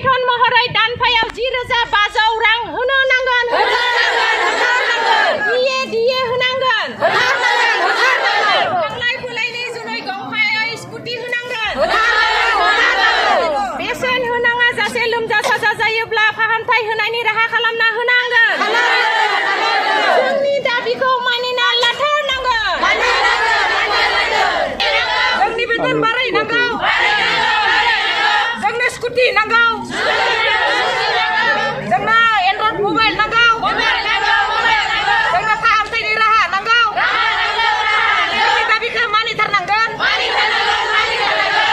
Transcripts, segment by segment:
बेथन महरै दानफायाव 10,500 रां होनो नांगोन DA होनांगोन थांलाय फैलायनि जुनै गंफायै स्कुटि होनांगोन बेसेन होनाङा जासे लोमजा साजा जायोब्ला फाहामथाय होनायनि राहा खालामना होनांगोन जोंनि दाबिखौ मानिना लाथारनांगोन जोंनि बेथन बारायनांगौ जोंनो स्कुटि नांगौ जोंनो एन्ड्रइड मबाइल नांगौ जोंनो फाहामथायनि राहा नांगौ जोंनि दाबिखौ मानिथारनांगोन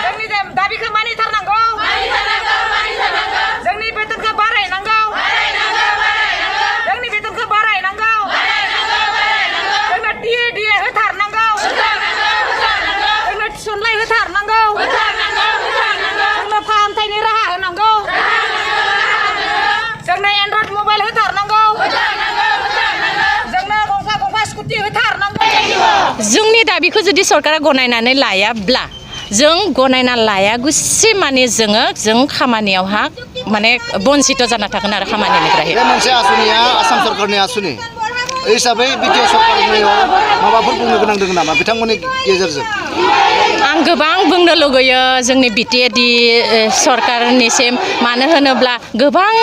जोंनि दाबिखौ मानिथारनांगौ जोंनि बेथनखौ बारायनांगौ जोंनि बेथनखौ बारायनांगौ जोंनो DA होथारनांगौ जोंनो थिसनलाय होथारनांगौ जोंनो फाहामथायनि राहा होनांगौ जोंनो एन्ड्रइड मबाइल होथारनांगौ जोंनो गंफा स्कुटि होथारनांगौ जोंनि दाबिखौ जुदि सरकारा गनायनानै लायाब्ला जों गनायना लायागुसि माने जों खामानियावहा माने बन्सित जाना थागोन आरो खामानिनिफ्राय बे मोनसे आसुनिया आसाम सरकारनि आसुनि हिसाबै बिटिआर सरकारनियाव माबाफोर बुंनो गोनां दङ नामा बिथांमोननि गेजेरजों आं गोबां बुंनो लुगैयो जोंनि बिटिआरनि सरकारनिसिम मानो होनोब्ला गोबां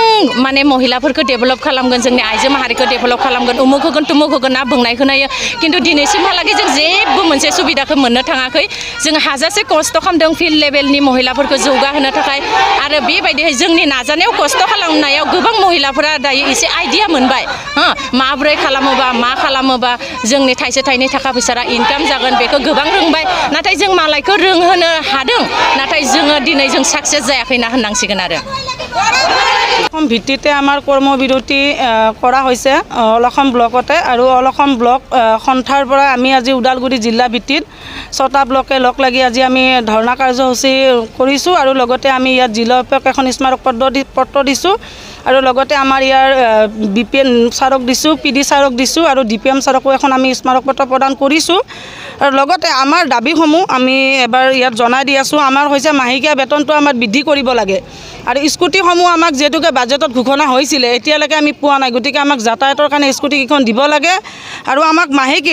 माने महिलाफोरखौ डेभेलप खालामगोन जोंनि आइजो माहारिखौ डेभेलप खालामगोन उमुक होगोन तुमुक होगोन ना बुंनाय खोनायो खिन्थु दिनैसिमहालागै जों जेबो मोनसे सुबिदाखौ मोननो थाङाखै जों हाजासे खस्थ' खालामदों फिल्ड लेभेलनि महिलाफोरखौ जौगाहोनो थाखाय आरो बेबायदिहाय जोंनि नाजानायाव खस्थ' खालामनायाव गोबां महिलाफोरा दायो एसे आइडिया मोनबाय माब्रै खालामोबा मा खालामोबा जोंनि थाइसे थाइनै थाखा फैसा इनकाम जागोन बेखौ गोबां रोंबाय नाथाय जों मालायखौ रोंहोनो हादों नाथाय जोङो दिनै जों साक्सेस जायाखैना होननांसिगोन आरो ভিত্তিতে আমাৰ কৰ্মবিৰতি কৰা হৈছে অলখন ব্লকতে আৰু অলখন ব্লক সন্থাৰ পৰা আমি আজি ওদালগুৰি জিলা ভিত্তিত 6টা ব্লকে লগ লাগি আজি আমি ধৰ্ণা কাৰ্যসূচী কৰিছোঁ আৰু লগতে আমি ইয়াত জিলা উপায়ুক্তক এখন স্মাৰক পত্ৰ দিছোঁ আৰু লগতে আমাৰ ইয়াৰ BPN ছাৰক দিছোঁ PD ছাৰক দিছোঁ আৰু DPM ছাৰকো এখন আমি স্মাৰক পত্ৰ প্ৰদান কৰিছোঁ আৰু লগতে আমাৰ দাবীসমূহ আমি এবাৰ ইয়াত জনাই দি আছোঁ আমাৰ হৈছে মাহেকীয়া বেতনটো আমাৰ বৃদ্ধি কৰিব লাগে আৰু স্কুটিসমূহ আমাক যেহেতুকে বাজেটত ঘোষণা হৈছিলে এতিয়ালৈকে আমি পোৱা নাই গতিকে আমাক যাতায়াতৰ কাৰণে স্কুটিকেইখন দিব লাগে আৰু আমাক মাহেকী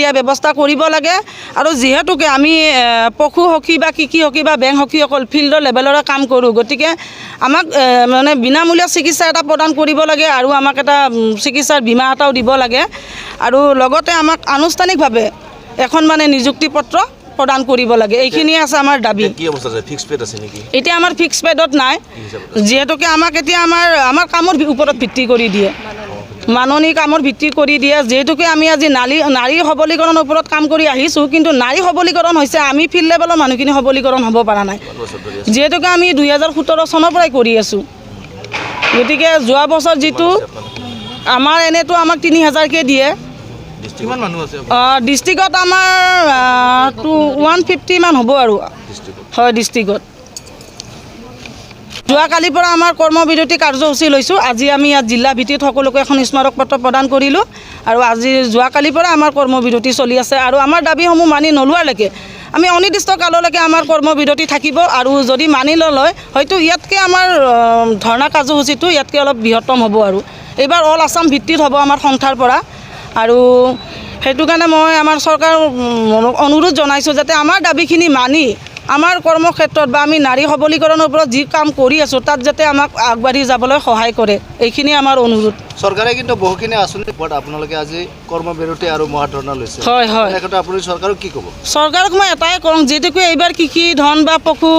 দিয়া ব্যৱস্থা কৰিব লাগে আৰু যিহেতুকে আমি পশু সখী বা কৃষি সখী বা বেংক সখীসকল ফিল্ডৰ লেভেলৰে কাম কৰোঁ গতিকে আমাক মানে বিনামূলীয়া চিকিৎসা এটা প্ৰদান কৰিব লাগে আৰু আমাক এটা চিকিৎসাৰ বীমা এটাও দিব লাগে আৰু লগতে আমাক আনুষ্ঠানিকভাৱে এখন মানে নিযুক্তি পত্ৰ প্ৰদান কৰিব লাগে এইখিনিয়ে আছে আমাৰ দাবী কি অৱস্থা আছে ফিক্স পেড আছে নেকি এতিয়া আমাৰ ফিক্স পেডত নাই যেহেতুকে আমাক এতিয়া আমাৰ কামৰ ওপৰত ভিত্তি কৰি দিয়ে মাননি কামৰ ভিত্তি কৰি দিয়ে যেহেতুকে আমি আজি নাৰী সবলীকৰণৰ ওপৰত কাম কৰি আহিছোঁ কিন্তু নাৰী সবলীকৰণ হৈছে আমি ফিল্ড লেভেলৰ মানুহখিনি সবলীকৰণ হ'ব পৰা নাই যেহেতুকে আমি 2017 চনৰ পৰাই কৰি আছোঁ গতিকে যোৱা বছৰ যিটো আমাৰ এনেতো আমাক 3000কে দিয়ে কিমান মানুহ আছে ডিষ্ট্ৰিক্টত আমাৰ 150 মান হ'ব আৰু হয় ডিষ্ট্ৰিক্টত যোৱাকালিৰ পৰা আমাৰ কৰ্মবিৰতি কাৰ্যসূচী লৈছোঁ আজি আমি ইয়াত জিলা ভিত্তিত সকলোকে এখন স্মাৰক পত্ৰ প্ৰদান কৰিলোঁ আৰু আজি যোৱাকালিৰ পৰা আমাৰ কৰ্মবিৰতি চলি আছে আৰু আমাৰ দাবীসমূহ মানি নোলোৱালৈকে আমি অনিৰ্দিষ্ট কাললৈকে আমাৰ কৰ্মবিৰতি থাকিব আৰু যদি মানি নলয় হয়তো ইয়াতকৈ আমাৰ ধৰ্ণা কাৰ্যসূচীটো ইয়াতকৈ অলপ বৃহত্তম হ'ব আৰু এইবাৰ অল আছাম ভিত্তিত হ'ব আমাৰ সন্থাৰ পৰা আৰু সেইটো কাৰণে মই আমাৰ চৰকাৰক অনুৰোধ জনাইছোঁ যাতে আমাৰ দাবীখিনি মানি আমাৰ কৰ্মক্ষেত্ৰত বা আমি নাৰী সবলীকৰণৰ ওপৰত যি কাম কৰি আছোঁ তাত যাতে আমাক আগবাঢ়ি যাবলৈ সহায় কৰে এইখিনি আমাৰ অনুৰোধ চৰকাৰে কিন্তু বহুখিনি আঁচনিৰ ওপৰত আপোনালোকে আজি কৰ্মবিৰতি আৰু মহাধৰ্ণা লৈছে হয় আপুনি চৰকাৰক কি ক'ব চৰকাৰক মই এটাই কওঁ যিহেতুকে এইবাৰ কৃষি ধন বা পশু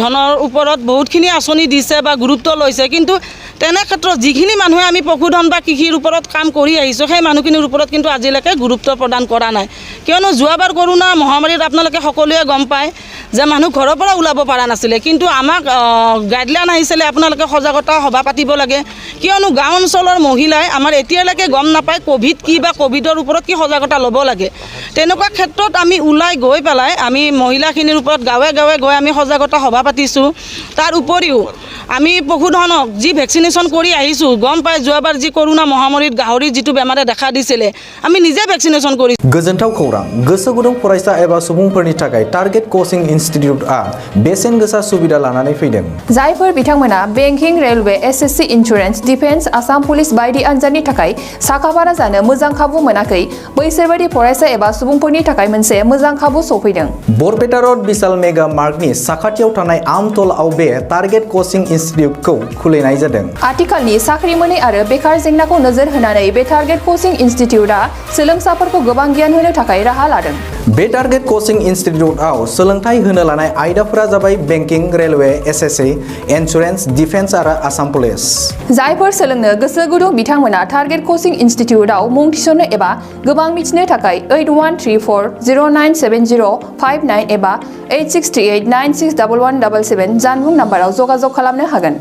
ধনৰ ওপৰত বহুতখিনি আঁচনি দিছে বা গুৰুত্ব লৈছে কিন্তু তেনে ক্ষেত্ৰত যিখিনি মানুহে আমি পশুধন বা কৃষিৰ ওপৰত কাম কৰি আহিছোঁ সেই মানুহখিনিৰ ওপৰত কিন্তু আজিলৈকে গুৰুত্ব প্ৰদান কৰা নাই কিয়নো যোৱাবাৰ কৰোণা মহামাৰীত আপোনালোকে সকলোৱে গম পায় যে মানুহ ঘৰৰ পৰা ওলাব পৰা নাছিলে কিন্তু আমাক গাইডলাইন আহিছিলে আপোনালোকে সজাগতা সভা পাতিব লাগে কিয়নো গাঁও অঞ্চলৰ মহিলাই আমাৰ এতিয়ালৈকে গম নাপায় কোভিড কি বা কোভিডৰ ওপৰত কি সজাগতা ল'ব লাগে তেনেকুৱা ক্ষেত্ৰত আমি ওলাই গৈ পেলাই আমি মহিলাখিনিৰ ওপৰত গাঁৱে গাঁৱে গৈ আমি সজাগতা সভা পাতিছোঁ তাৰ উপৰিও আমি পশুধনক যি ভেকচিনেশ্যন ভেকচিনেশ্যন কৰি আহিছোঁ গম পাই যোৱাবাৰ যি কৰোণা মহামাৰীত গাহৰিৰ যিটো বেমাৰে দেখা দিছিলে আমি নিজে ভেকচিনেশ্যন কৰিছোঁ गोजोनथाव खौरां गोसो गुदुं फरायसा एबा सुबुंफोरनि थाखाय टारगेट कोचिं इनस्टिट्यूटआ बेसेन गोसा सुबिदा लानानै फैदों जायफोर बिथांमोना banking railway SSC insurance defence Assam police बायदि आनजादनि थाखाय साखाफारा जानो मोजां खाबु मोनाखै बैसोर बायदि फरायसा एबा सुबुंफोरनि थाखाय मोनसे मोजां खाबु सफैदों बरपेटा रोड विशाल मेगा मार्कनि साखाथियाव थानाय आमतलाव बे टारगेट कोचिं इनस्टिट्यूटखौ खुलिनाय जादों आथिखालनि साख्रि मोनै आरो बेकार जेंनाखौ नोजोर होनानै बे टारगेट कोचिं इन्स्टिट्यूटआ सोलोंसाफोरखौ गोबां गियान होनो थाखाय राहा लादों बे टारगेट कोचिं इनस्टिट्यूटआव सोलोंथाइ होनो लानाय आयदाफोरा जाबाय banking railway SSC insurance defence आरो आसाम पुलिस जायफोर सोलोंनो गोसो गुदुं बिथांमोना टारगेट कोचिं इन्स्टिट्यूटआव मुं थिसननो एबा गोबां मिथिनो थाखाय 8134097059 एबा 8638961177 जानबुं नाम्बाराव जगाजग खालामनो हागोन